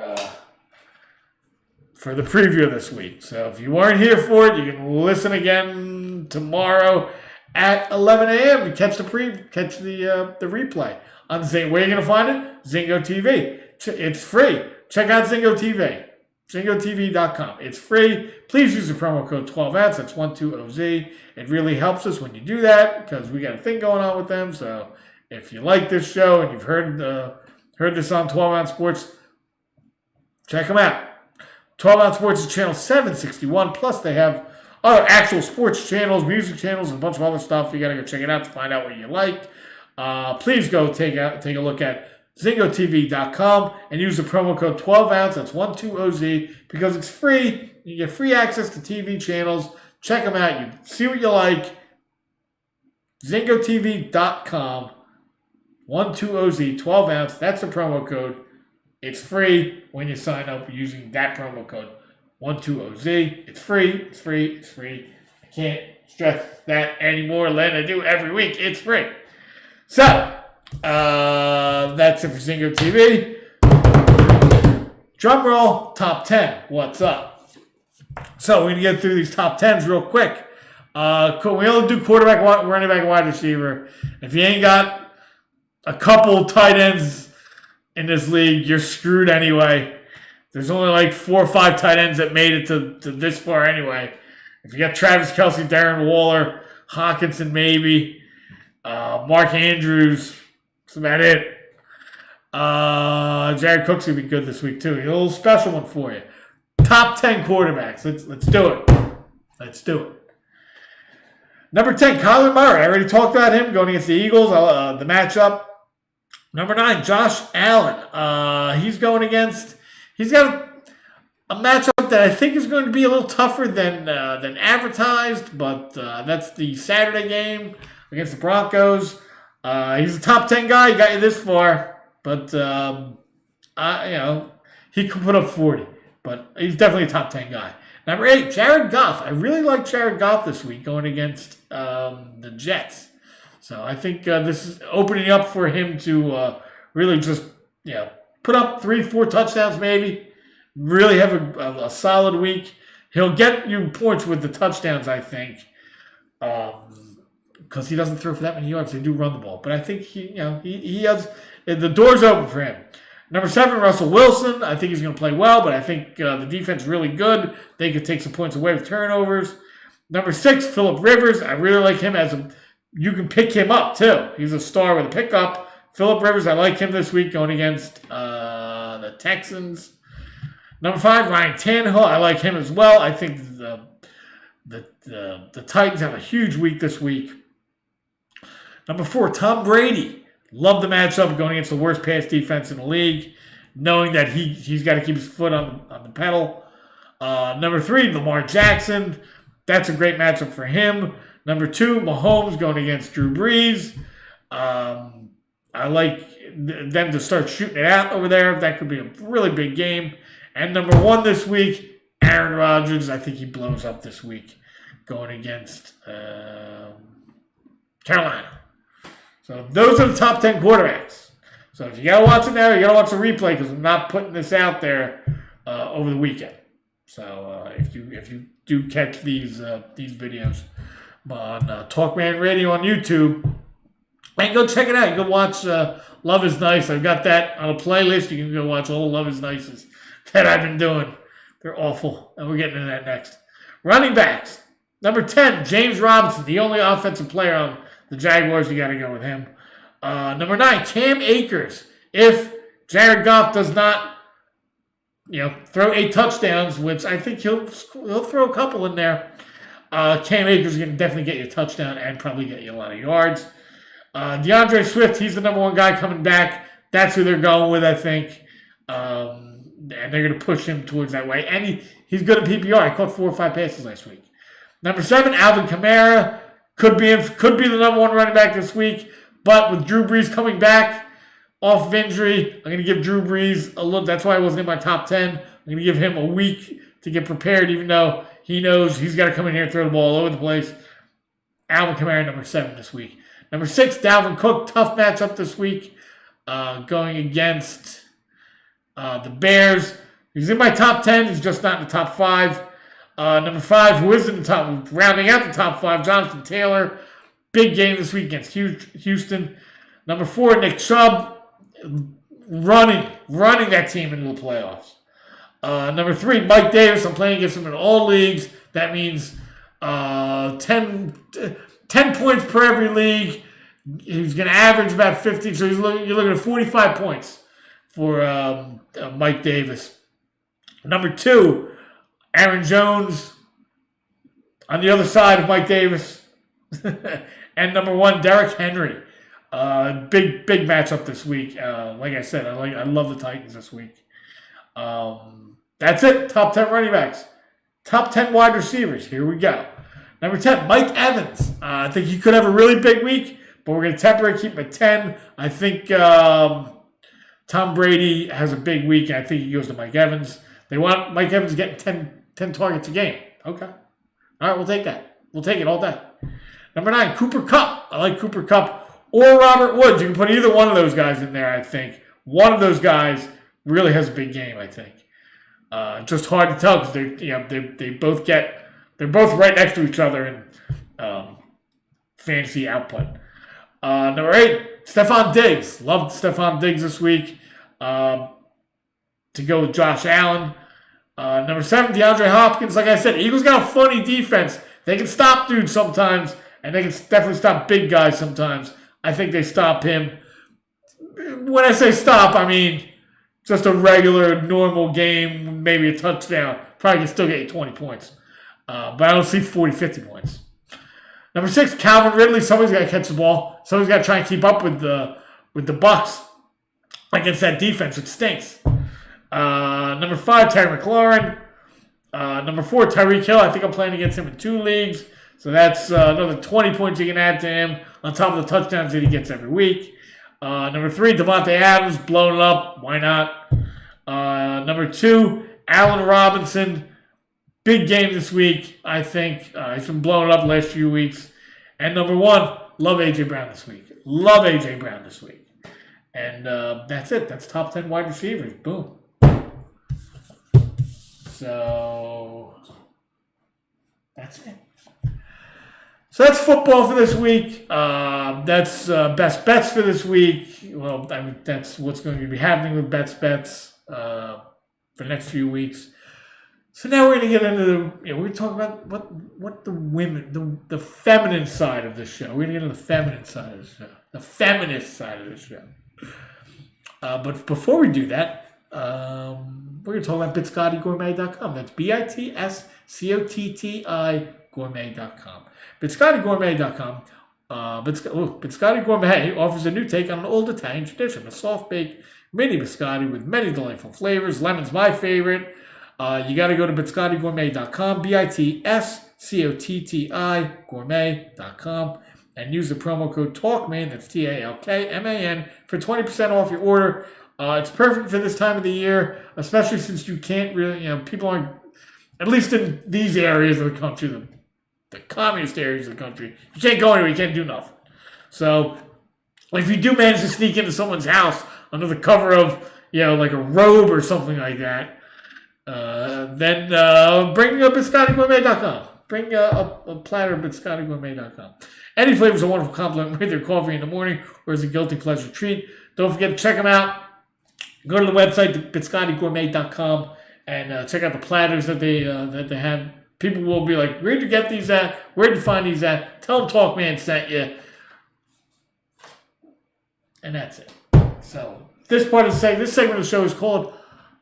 the preview of this week. So if you weren't here for it, you can listen again tomorrow at 11 a.m. to catch the replay on Zing. Where are you going to find it? Zingo TV. It's free. Check out Zingo TV. ZingoTV.com. It's free. Please use the promo code 12ounce. That's 12OZ. It really helps us when you do that because we got a thing going on with them. So if you like this show and you've heard this on 12 Ounce Sports, check them out. 12 Ounce Sports is channel 761. Plus they have other actual sports channels, music channels, and a bunch of other stuff. You got to go check it out to find out what you like. Please go take a look at ZingoTV.com and use the promo code 12ounce. That's 12OZ because it's free. You get free access to TV channels. Check them out. You see what you like. ZingoTV.com. 12OZ, 12ounce. That's the promo code. It's free when you sign up using that promo code 12OZ. It's free. It's free. It's free. I can't stress that anymore than I do every week. It's free. So, that's it for Zingo TV. Drum roll, top 10. What's up? So, we're going to get through these top 10s real quick. We only do quarterback, running back, wide receiver. If you ain't got a couple tight ends in this league, you're screwed anyway. There's only like 4 or 5 tight ends that made it to this far anyway. If you got Travis Kelce, Darren Waller, Hawkinson maybe, Mark Andrews, that's about it. Jared Cook's going to be good this week too. A little special one for you. Top 10 quarterbacks. Let's do it. Let's do it. Number 10, Kyler Murray. I already talked about him going against the Eagles, the matchup. Number 9, Josh Allen. He's got a matchup that I think is going to be a little tougher than advertised, but that's the Saturday game against the Broncos. He's a top 10 guy. He got you this far, but he could put up 40, but he's definitely a top 10 guy. Number 8, Jared Goff. I really like Jared Goff this week going against the Jets. So I think this is opening up for him to really just put up 3-4 touchdowns maybe. Really have a solid week. He'll get you points with the touchdowns, I think, because he doesn't throw for that many yards. They do run the ball, but I think he has the door's open for him. Number 7, Russell Wilson. I think he's going to play well, but I think the defense is really good. They could take some points away with turnovers. Number 6, Phillip Rivers. I really like him you can pick him up too. He's a star with a pickup. Phillip Rivers, I like him this week going against the Texans. Number 5, Ryan Tannehill. I like him as well. I think the Titans have a huge week this week. Number 4, Tom Brady. Love the matchup going against the worst pass defense in the league, knowing that he's got to keep his foot on the pedal. Number 3, Lamar Jackson. That's a great matchup for him. Number 2, Mahomes going against Drew Brees. I like them to start shooting it out over there. That could be a really big game. And number 1 this week, Aaron Rodgers. I think he blows up this week going against Carolina. So those are the top 10 quarterbacks. So if you got to watch it now, you got to watch the replay because I'm not putting this out there over the weekend. So if you do catch these videos on Talkman Radio on YouTube, and go check it out. You can watch Love is Nice. I've got that on a playlist. You can go watch all the Love is Nices that I've been doing. They're awful, and we're getting into that next. Running backs. Number 10, James Robinson, the only offensive player on the Jaguars. You got to go with him. Number 9, Cam Akers. If Jared Goff does not, throw 8 touchdowns, which I think he'll throw a couple in there, Cam Akers is going to definitely get you a touchdown and probably get you a lot of yards. DeAndre Swift, he's the number 1 guy coming back. That's who they're going with, I think. And they're going to push him towards that way. And he's good at PPR. He caught 4 or 5 passes last week. Number 7, Alvin Kamara. Could be the number 1 running back this week. But with Drew Brees coming back off of injury, I'm going to give Drew Brees a look. That's why I wasn't in my top 10. I'm going to give him a week to get prepared, even though he knows he's got to come in here and throw the ball all over the place. Alvin Kamara, number 7 this week. Number 6, Dalvin Cook. Tough matchup this week going against the Bears. He's in my top 10. He's just not in the top 5. Number 5, who is in the top, rounding out the top 5, Jonathan Taylor. Big game this week against Houston. Number 4, Nick Chubb. Running that team into the playoffs. Number 3, Mike Davis. I'm playing against him in all leagues. That means 10 points per every league. He's going to average about 50. So you're looking at 45 points for Mike Davis. Number 2, Aaron Jones on the other side of Mike Davis. And number 1, Derrick Henry. Big matchup this week. Like I said, I love the Titans this week. That's it. Top 10 running backs. Top 10 wide receivers. Here we go. Number 10, Mike Evans. I think he could have a really big week, but we're going to temporarily keep him at 10. I think Tom Brady has a big week, and I think he goes to Mike Evans. They want Mike Evans getting 10 targets a game. Okay. All right, we'll take that. We'll take it all day. Number 9, Cooper Kupp. I like Cooper Kupp or Robert Woods. You can put either one of those guys in there, I think. One of those guys really has a big game, I think. Just hard to tell because they're both right next to each other in fantasy output. Number 8, Stephon Diggs. Loved Stephon Diggs this week. To go with Josh Allen. Number 7, DeAndre Hopkins. Like I said, Eagles got a funny defense. They can stop dudes sometimes, and they can definitely stop big guys sometimes. I think they stop him. When I say stop, I mean just a regular, normal game, maybe a touchdown. Probably can still get you 20 points. But I don't see 40, 50 points. Number 6, Calvin Ridley. Somebody's got to catch the ball. Somebody's got to try and keep up with the Bucks against that defense, which stinks. Number 5, Terry McLaurin. Number 4, Tyreek Hill. I think I'm playing against him in 2 leagues. So that's another 20 points you can add to him on top of the touchdowns that he gets every week. Number 3, Devontae Adams. Blowing it up. Why not? Number 2, Allen Robinson. Big game this week, I think. He's been blowing up the last few weeks. And number 1, love A.J. Brown this week. Love A.J. Brown this week. And that's it. That's top 10 wide receivers. Boom. So that's it. So that's football for this week. That's best bets for this week. Well, I mean, that's what's going to be happening with bets for the next few weeks. So now we're going to get into we're talking about what the women, the feminine side of the show. We're going to get into the feminine side of the show, the feminist side of the show. But before we do that, we're going to talk about BitscottyGourmet.com. That's BITSCOTTI Gourmet.com. BitscottyGourmet.com. Biscotti Gourmet offers a new take on an old Italian tradition, a soft-baked mini biscotti with many delightful flavors. Lemon's my favorite. You got to go to BitscottyGourmet.com, BITSCOTTI Gourmet.com, and use the promo code TALKMAN, that's TALKMAN, for 20% off your order. It's perfect for this time of the year, especially since you can't really, people aren't, at least in these areas of the country, the communist areas of the country, you can't go anywhere, you can't do nothing. So, if you do manage to sneak into someone's house under the cover of, like a robe or something like that, then bring BitscottyGourmet.com. Bring a platter of BitscottyGourmet.com. Any flavor is a wonderful compliment with your coffee in the morning or as a guilty pleasure treat. Don't forget to check them out. Go to the website, BitscottyGourmet.com, and check out the platters that they have. People will be like, where'd you get these at? Where'd you find these at? Tell them Talkman sent you. And that's it. So this segment of the show is called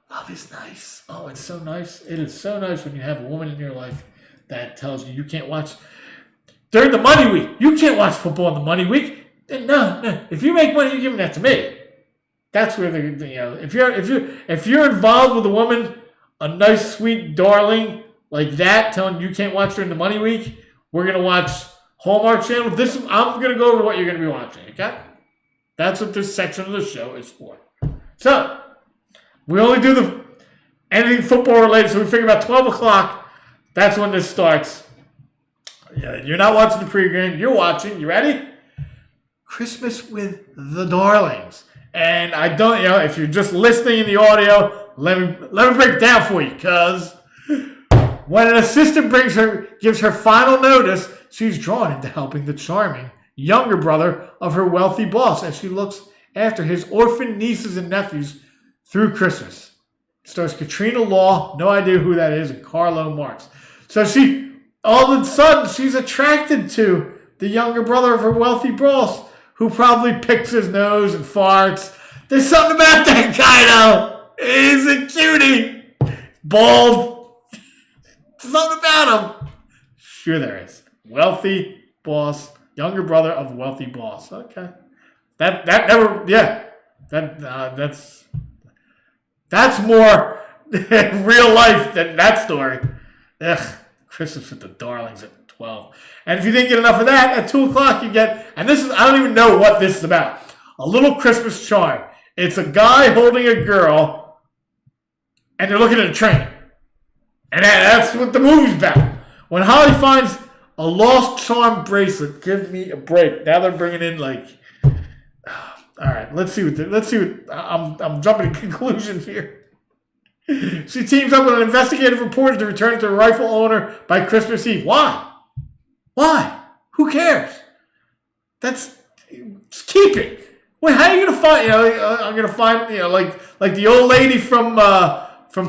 Love is Nice. Oh, it's so nice. It is so nice when you have a woman in your life that tells you can't watch during the money week. You can't watch football in the money week. No. If you make money, you're giving that to me. That's where if you're involved with a woman, a nice, sweet darling like that, telling you can't watch during the money week, we're gonna watch Hallmark Channel. I'm gonna go over what you're gonna be watching. Okay, that's what this section of the show is for. So we only do anything football related. So we figure about 12 o'clock. That's when this starts. Yeah, you're not watching the pregame. You're watching. You ready? Christmas with the Darlings. And I don't, if you're just listening in the audio, let me break it down for you. Because when an assistant gives her final notice, she's drawn into helping the charming younger brother of her wealthy boss as she looks after his orphan nieces and nephews through Christmas. It stars Katrina Law, no idea who that is, and Carlo Marx. So all of a sudden, she's attracted to the younger brother of her wealthy boss, who probably picks his nose and farts. There's something about that guy, though. He's a cutie. Bald. Something about him. Sure there is. Wealthy boss, younger brother of wealthy boss. Okay. That's more real life than that story. Ugh. Christmas with the Darlings at 12. And if you didn't get enough of that, at 2 o'clock you get, and this is, I don't even know what this is about. A Little Christmas Charm. It's a guy holding a girl, and they're looking at a train. And that's what the movie's about. When Holly finds a lost charm bracelet, give me a break. Now they're bringing in all right, let's see what, I'm jumping to conclusions here. She teams up with an investigative reporter to return to the rifle owner by Christmas Eve. Why? Who cares? Just keep it. Wait, how are you gonna find? I'm gonna find. Like the old lady from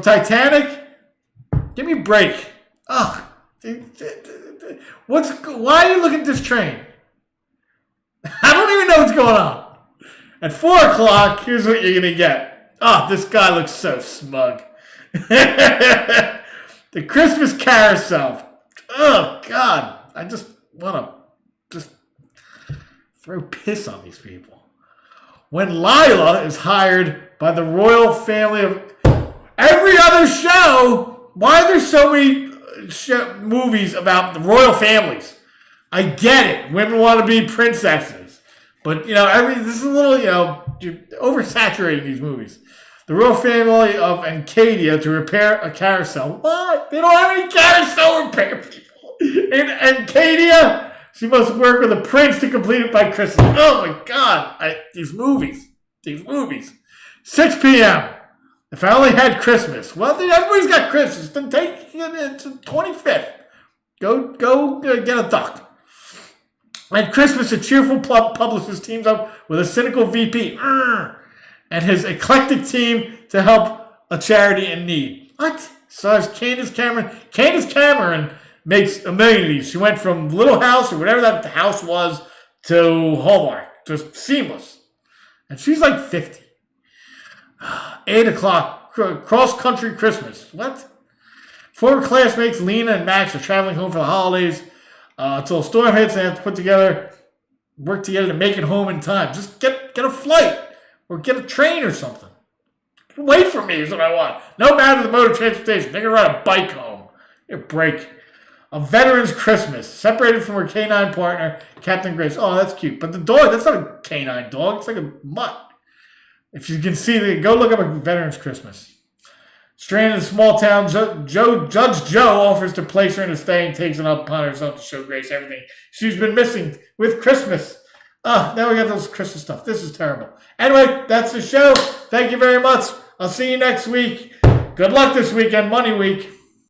Titanic. Give me a break. Ugh. Why are you looking at this train? I don't even know what's going on. At 4 o'clock, here's what you're gonna get. Oh, this guy looks so smug. The Christmas carousel. Oh, God. I just want to throw piss on these people. When Lila is hired by the royal family of every other show, why are there so many movies about the royal families? I get it. Women want to be princesses. But, this is a little, you're oversaturating these movies. The royal family of Encadia to repair a carousel. What? They don't have any carousel repair people. In Encadia, she must work with a prince to complete it by Christmas. Oh my God. These movies. 6 p.m. If I only had Christmas. Well, then everybody's got Christmas. Then take it to 25th. Go get a duck. At Christmas, a cheerful publicist teams up with a cynical VP and his eclectic team to help a charity in need. What? Stars Candace Cameron. Candace Cameron makes $1 million of these. She went from Little House or whatever that house was to Hallmark. Just seamless. And she's like 50. 8 o'clock. Cross-country Christmas. What? Former classmates Lena and Max are traveling home for the holidays. Until a storm hits, they have to work together to make it home in time. Just get a flight or get a train or something. Wait for me is what I want. No matter the mode of transportation. They can ride a bike home. Get a break. A veteran's Christmas. Separated from her canine partner, Captain Grace. Oh, that's cute. But the dog, that's not a canine dog. It's like a mutt. If you can see, go look up a veteran's Christmas. Stranded in a small town, Judge Joe offers to place her in a stay and takes it upon herself to show Grace everything she's been missing with Christmas. Now we got those Christmas stuff. This is terrible. Anyway, that's the show. Thank you very much. I'll see you next week. Good luck this weekend, Money Week.